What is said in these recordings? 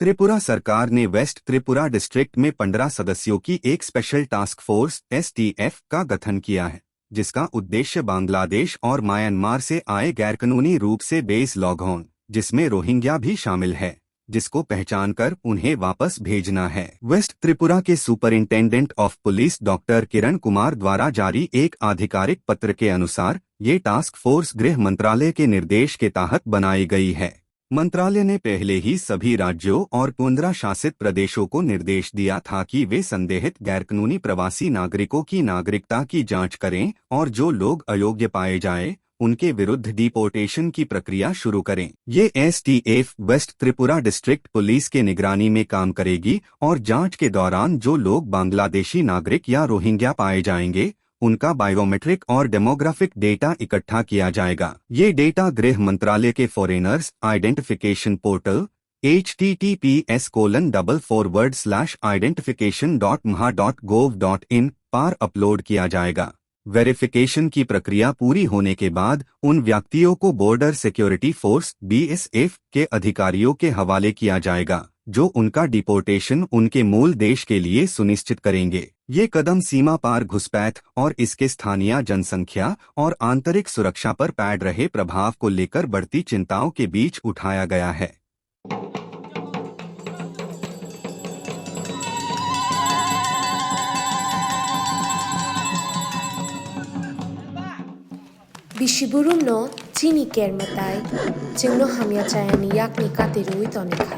त्रिपुरा सरकार ने waste Tripura district में 15 सदस्यों की एक स्पेशल टास्क फोर्स (STF) का गठन किया है, जिसका उद्देश्य बांग्लादेश और म्यांमार से आए गैरकानूनी रूप से बेस लॉगऑन, जिसमें रोहिंग्या भी शामिल है, जिसको पहचान कर उन्हें वापस भेजना है। वेस्ट त्रिपुरा के superintendent of police doctor Kiran Kumar द्वारा जारी एक आधिकारिक पत्र के अनुसार ये टास्क फोर्स गृह मंत्रालय के निर्देश के तहत बनाई गई है। मंत्रालय ने पहले ही सभी राज्यों और केंद्र शासित प्रदेशों को निर्देश दिया था कि वे संदेहित गैरकानूनी प्रवासी नागरिकों की नागरिकता की जांच करें और जो लोग अयोग्य पाए जाएं, उनके विरुद्ध डिपोर्टेशन की प्रक्रिया शुरू करें। ये STF West Tripura district police के निगरानी में काम करेगी और जांच के दौरान जो लोग बांग्लादेशी नागरिक या रोहिंग्या पाए जाएंगे, उनका बायोमेट्रिक और डेमोग्राफिक डेटा इकट्ठा किया जाएगा। ये डेटा गृह मंत्रालय के फॉरेनर्स आइडेंटिफिकेशन पोर्टल https://identification.mha.gov.in पर अपलोड किया जाएगा। वेरिफिकेशन की प्रक्रिया पूरी होने के बाद उन व्यक्तियों को बॉर्डर सिक्योरिटी फोर्स BSF के अधिकारियों के हवाले किया जाएगा, जो उनका डिपोर्टेशन उनके मूल देश के लिए सुनिश्चित करेंगे। ये कदम सीमा पार घुसपैठ और इसके स्थानीय जनसंख्या और आंतरिक सुरक्षा पर पड़ रहे प्रभाव को लेकर बढ़ती चिंताओं के बीच उठाया गया है। Bishiburum no chini kermatai chingno hamya chayani yakni katirui tonika.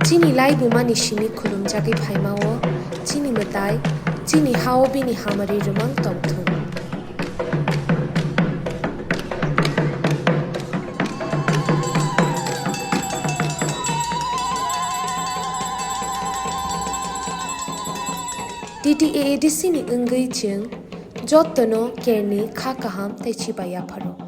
Chini lai bumani shimi khulum jagi phaimao chini matai chini hao bini hamari rumang tongthu. TTAADC ni ngai ching jot tono kerni kha kaham tai chibaya pharo.